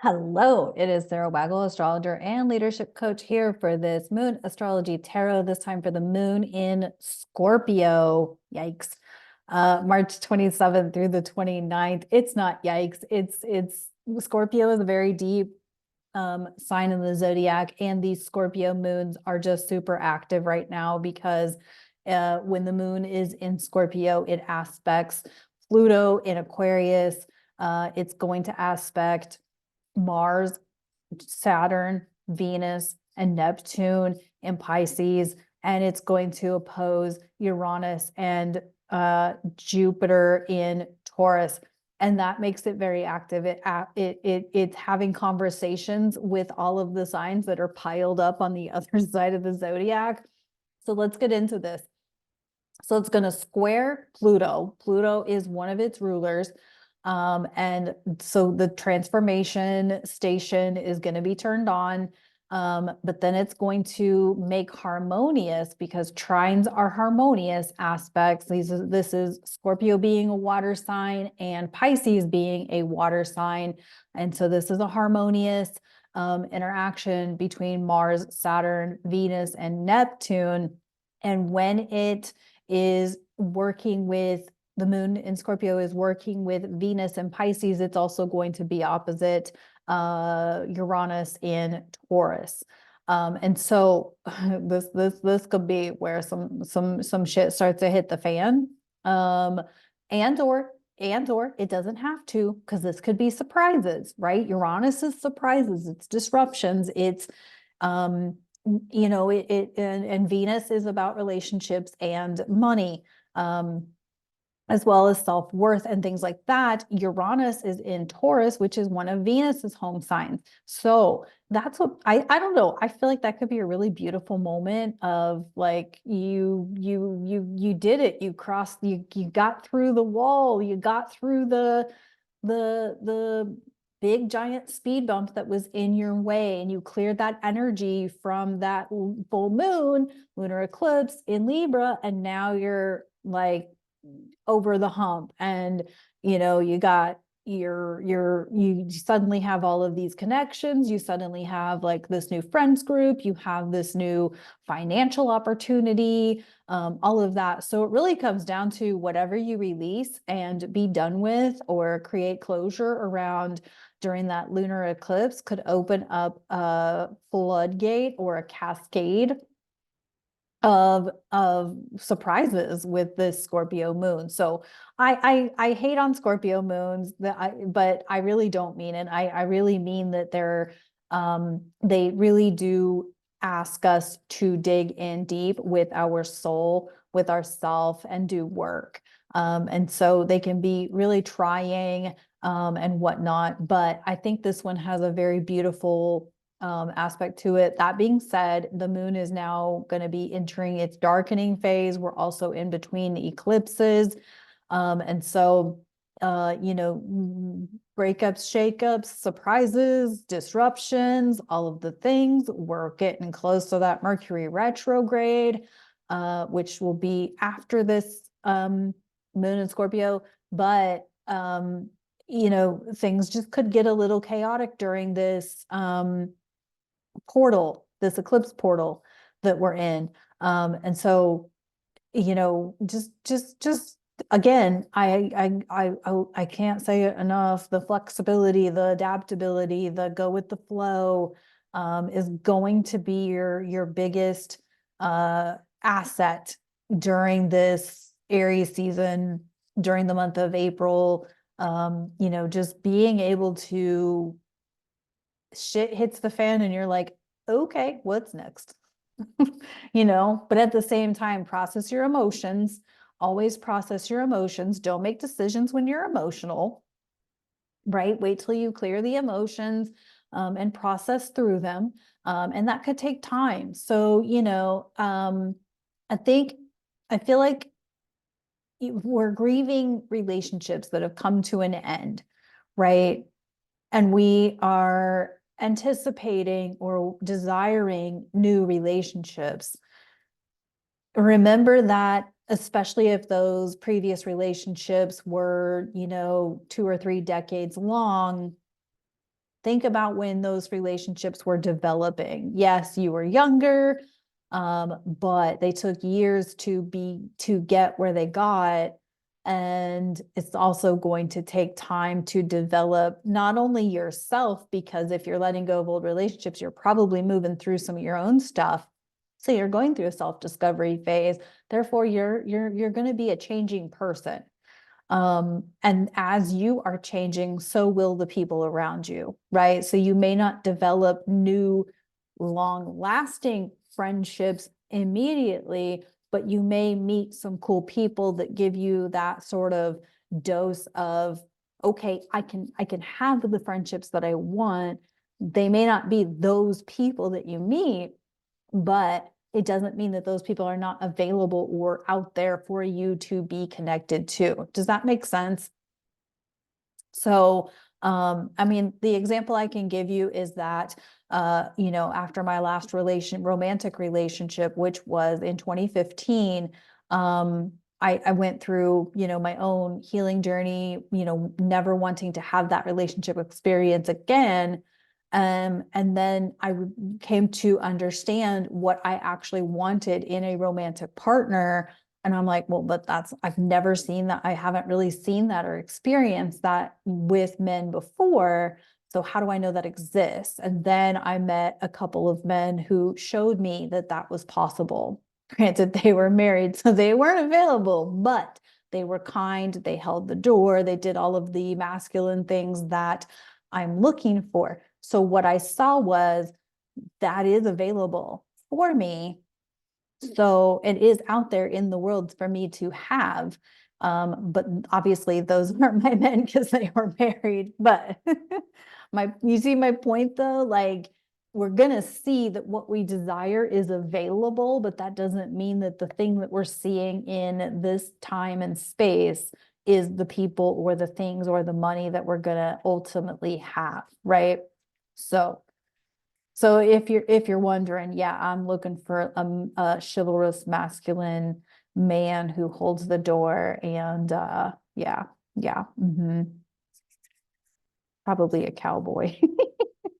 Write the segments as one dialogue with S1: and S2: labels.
S1: Hello, it is Sarah Waggle, astrologer and leadership coach here for this Moon Astrology Tarot, this time for the moon in Scorpio. Yikes. March 27th through the 29th. It's not yikes. It's Scorpio is a very deep sign in the zodiac, and these Scorpio moons are just super active right now because when the moon is in Scorpio, it aspects Pluto in Aquarius. It's going to aspect Mars, Saturn, Venus, and Neptune in Pisces, and it's going to oppose Uranus and Jupiter in Taurus. And that makes it very active. It's having conversations with all of the signs that are piled up on the other side of the zodiac. So let's get into this. So it's going to square Pluto. Pluto is one of its rulers. And so the transformation station is going to be turned on. But then it's going to make harmonious, because trines are harmonious aspects. This is Scorpio being a water sign and Pisces being a water sign. And so this is a harmonious interaction between Mars, Saturn, Venus, and Neptune. And when it is working with the moon in Scorpio is working with Venus and Pisces, it's also going to be opposite Uranus in Taurus. And so this could be where some shit starts to hit the fan. And or it doesn't have to, because this could be surprises, right? Uranus is surprises, it's disruptions, it's and Venus is about relationships and money. As well as self-worth and things like that. Uranus is in Taurus, which is one of Venus's home signs. So that's what I don't know. I feel like that could be a really beautiful moment of like you did it. You crossed, you got through the wall, you got through the big giant speed bump that was in your way, and you cleared that energy from that full moon, lunar eclipse in Libra, and now you're like over the hump, and you got you suddenly have all of these connections, you suddenly have like this new friends group, you have this new financial opportunity, all of that. So it really comes down to whatever you release and be done with or create closure around during that lunar eclipse could open up a floodgate or a cascade of surprises with this Scorpio moon. So I hate on Scorpio moons, but I really don't mean it. I really mean that they really do ask us to dig in deep with our soul, with ourself, and do work. And so they can be really trying and whatnot. But I think this one has a very beautiful aspect to it. That being said, the moon is now going to be entering its darkening phase. We're also in between eclipses. And so, breakups, shakeups, surprises, disruptions, all of the things. We're getting close to that Mercury retrograde, which will be after this moon in Scorpio. But, things just could get a little chaotic during this portal, this eclipse portal that we're in. And so, just again, I can't say it enough. The flexibility, the adaptability, the go with the flow is going to be your biggest asset during this Aries season, during the month of April. Just being able to shit hits the fan and you're like, okay, what's next? But at the same time, process your emotions. Always process your emotions. Don't make decisions when you're emotional, right? Wait till you clear the emotions and process through them. And that could take time. So, I feel like we're grieving relationships that have come to an end, right? And we are anticipating or desiring new relationships. Remember that, especially if those previous relationships were, 2 or 3 decades long, Think about when those relationships were developing. Yes, you were younger, but they took years to get where they got. And it's also going to take time to develop not only yourself, because if you're letting go of old relationships, you're probably moving through some of your own stuff. So you're going through a self-discovery phase. Therefore, you're going to be a changing person. And as you are changing, so will the people around you, right? So you may not develop new, long-lasting friendships immediately, but you may meet some cool people that give you that sort of dose of, okay, I can have the friendships that I want. They may not be those people that you meet, but it doesn't mean that those people are not available or out there for you to be connected to. Does that make sense? So, I mean, the example I can give you is that, after my last romantic relationship, which was in 2015, I went through, my own healing journey, never wanting to have that relationship experience again. And then I came to understand what I actually wanted in a romantic partner. And I'm like, well, but I've never seen that. I haven't really seen that or experienced that with men before. So how do I know that exists? And then I met a couple of men who showed me that that was possible. Granted, they were married, so they weren't available, but they were kind. They held the door. They did all of the masculine things that I'm looking for. So what I saw was that is available for me. So it is out there in the world for me to have. But obviously those aren't my men because they were married. But you see my point though? Like, we're gonna see that what we desire is available, but that doesn't mean that the thing that we're seeing in this time and space is the people or the things or the money that we're gonna ultimately have, right? So if you're wondering, yeah, I'm looking for a chivalrous masculine man who holds the door and yeah, probably a cowboy.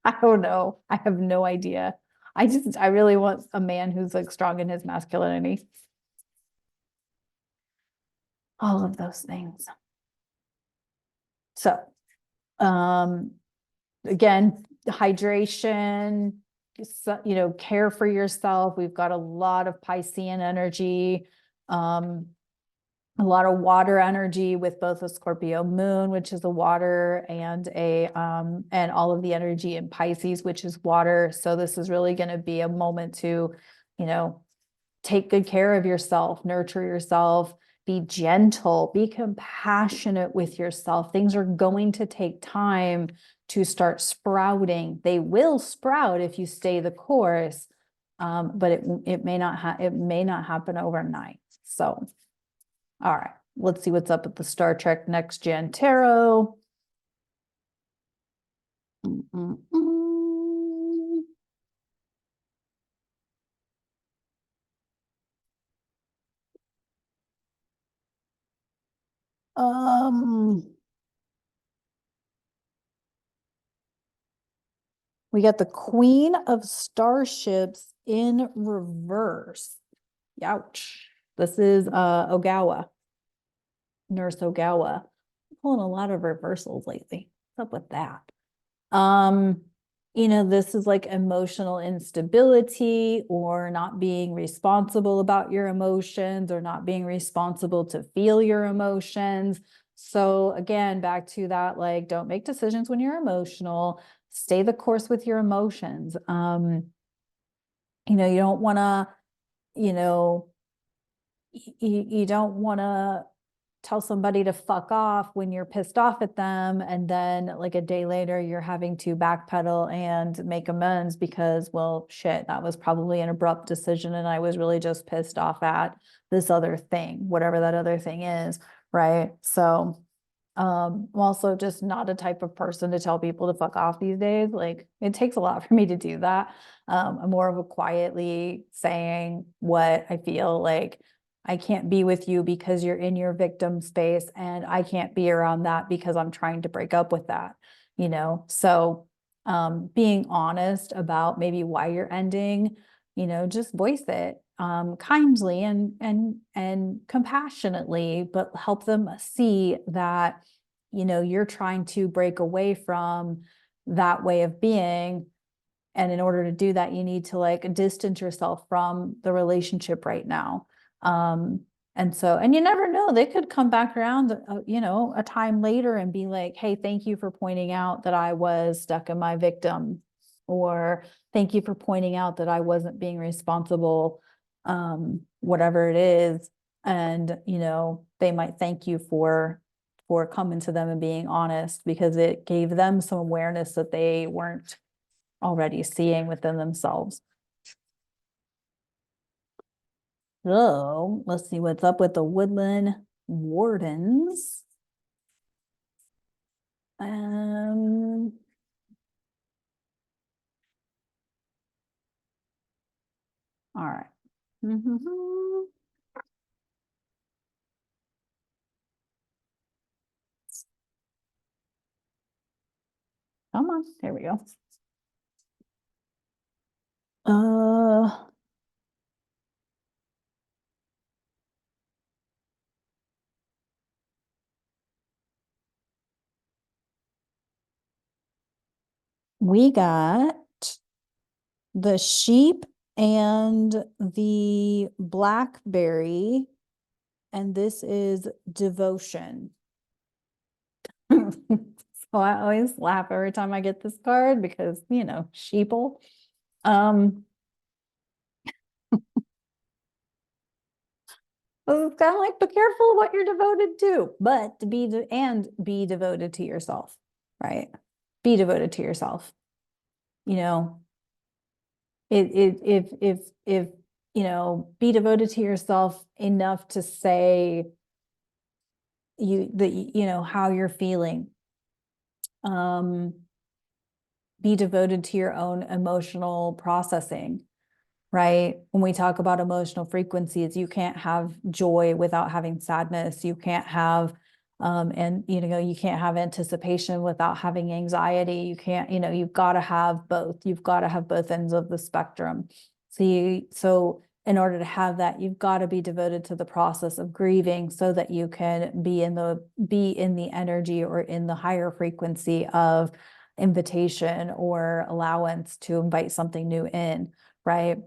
S1: I don't know. I have no idea. I really want a man who's like strong in his masculinity. All of those things. So, um, again, hydration, care for yourself. We've got a lot of Piscean energy, a lot of water energy with both a Scorpio moon, which is a water, and and all of the energy in Pisces, which is water. So this is really going to be a moment to, take good care of yourself, nurture yourself, be gentle, be compassionate with yourself. Things are going to take time to start sprouting. They will sprout if you stay the course, but it may not happen overnight. So, all right, let's see what's up at the Star Trek Next Gen Tarot. We got the Queen of Starships in reverse. Ouch. This is Ogawa, Nurse Ogawa. I'm pulling a lot of reversals lately. What's up with that? This is like emotional instability or not being responsible about your emotions or not being responsible to feel your emotions. So again, back to that, like, don't make decisions when you're emotional. Stay the course with your emotions. You don't want to, you don't want to tell somebody to fuck off when you're pissed off at them, and then like a day later you're having to backpedal and make amends because, well, shit, that was probably an abrupt decision and I was really just pissed off at this other thing, whatever that other thing is, right? So I'm also just not a type of person to tell people to fuck off these days. Like, it takes a lot for me to do that. I'm more of a quietly saying what I feel. Like, I can't be with you because you're in your victim space, and I can't be around that because I'm trying to break up with that, So being honest about maybe why you're ending, just voice it kindly and compassionately, but help them see that, you're trying to break away from that way of being. And in order to do that, you need to like distance yourself from the relationship right now. Um, and you never know, they could come back around, a time later and be like, hey, thank you for pointing out that I was stuck in my victim, or thank you for pointing out that I wasn't being responsible, whatever it is. And, they might thank you for coming to them and being honest, because it gave them some awareness that they weren't already seeing within themselves. So let's see what's up with the woodland wardens. Um, all right. Come on, there we go. We got the sheep and the blackberry, and this is devotion. So I always laugh every time I get this card because, sheeple. So it's kind of like, be careful what you're devoted to, but be devoted to yourself, right? Be devoted to yourself. You know, if be devoted to yourself enough to say how you're feeling. Be devoted to your own emotional processing, right? When we talk about emotional frequencies, you can't have joy without having sadness. You can't have, and you can't have anticipation without having anxiety. You can't, you've got to have both. You've got to have both ends of the spectrum. So in order to have that, you've got to be devoted to the process of grieving so that you can be in the energy or in the higher frequency of invitation or allowance to invite something new in, right?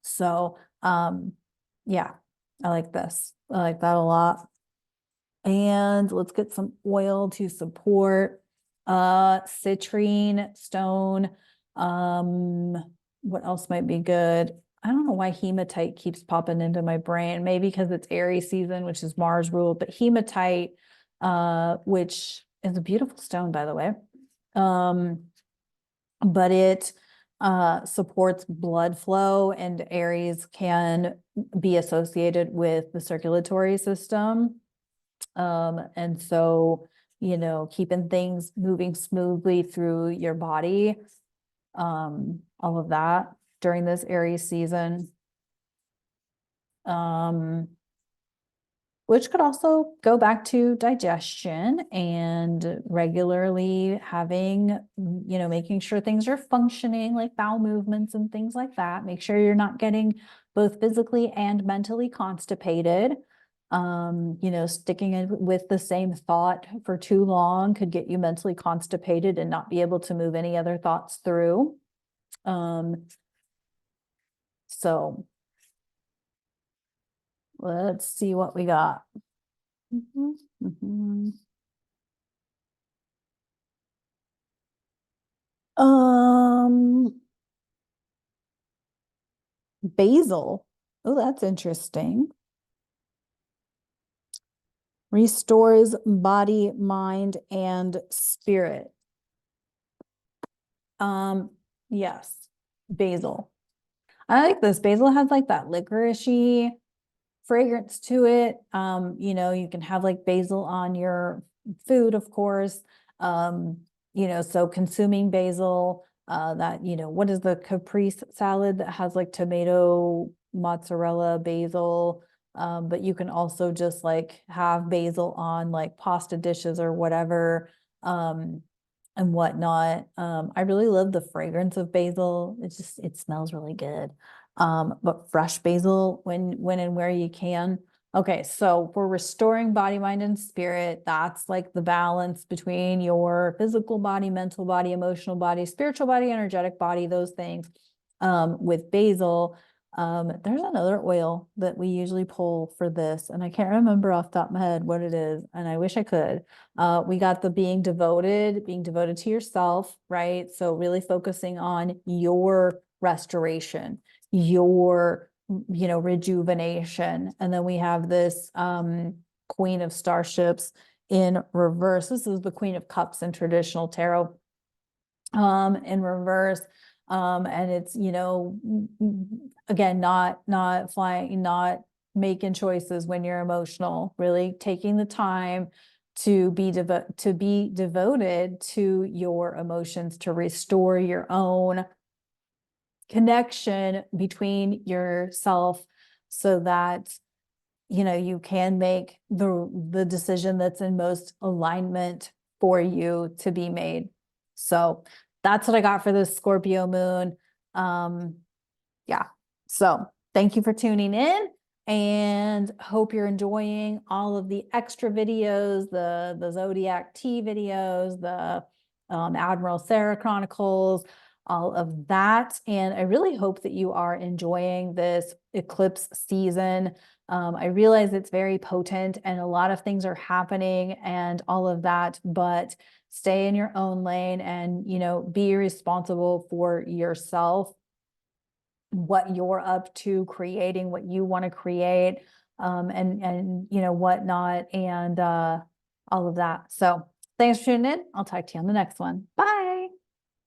S1: So, yeah, I like this. I like that a lot. And let's get some oil to support. Citrine stone. What else might be good? I don't know why hematite keeps popping into my brain. Maybe because it's Aries season, which is Mars ruled, but hematite, which is a beautiful stone, by the way. But it supports blood flow, and Aries can be associated with the circulatory system. And so, keeping things moving smoothly through your body, all of that during this Aries season. Which could also go back to digestion and regularly having, making sure things are functioning, like bowel movements and things like that. Make sure you're not getting both physically and mentally constipated. Sticking with the same thought for too long could get you mentally constipated and not be able to move any other thoughts through. So let's see what we got. Basil. Oh, that's interesting. Restores body, mind, and spirit. Yes, basil. I like this. Basil has like that licoricey fragrance to it. You can have like basil on your food, of course. So consuming basil, what is the caprese salad that has like tomato, mozzarella, basil? But you can also just like have basil on like pasta dishes or whatever. and whatnot. I really love the fragrance of basil. It smells really good. But fresh basil when and where you can. Okay, so we're restoring body, mind, and spirit. That's like the balance between your physical body, mental body, emotional body, spiritual body, energetic body, those things. With basil, there's another oil that we usually pull for this, and I can't remember off the top of my head what it is, and I wish I could. We got the being devoted to yourself, right? So really focusing on your restoration, your, rejuvenation. And then we have this Queen of Starships in reverse. This is the Queen of Cups in traditional tarot in reverse. And it's, again, not flying, not making choices when you're emotional, really taking the time to be devoted to your emotions, to restore your own connection between yourself so that you can make the decision that's in most alignment for you to be made. So that's what I got for this Scorpio moon. Yeah. So thank you for tuning in, and hope you're enjoying all of the extra videos, the Zodiac T videos, the Admiral Sarah Chronicles, all of that. And I really hope that you are enjoying this eclipse season. I realize it's very potent and a lot of things are happening and all of that, but stay in your own lane and, be responsible for yourself, what you're up to, creating what you want to create, and whatnot, and all of that. So thanks for tuning in. I'll talk to you on the next one. Bye.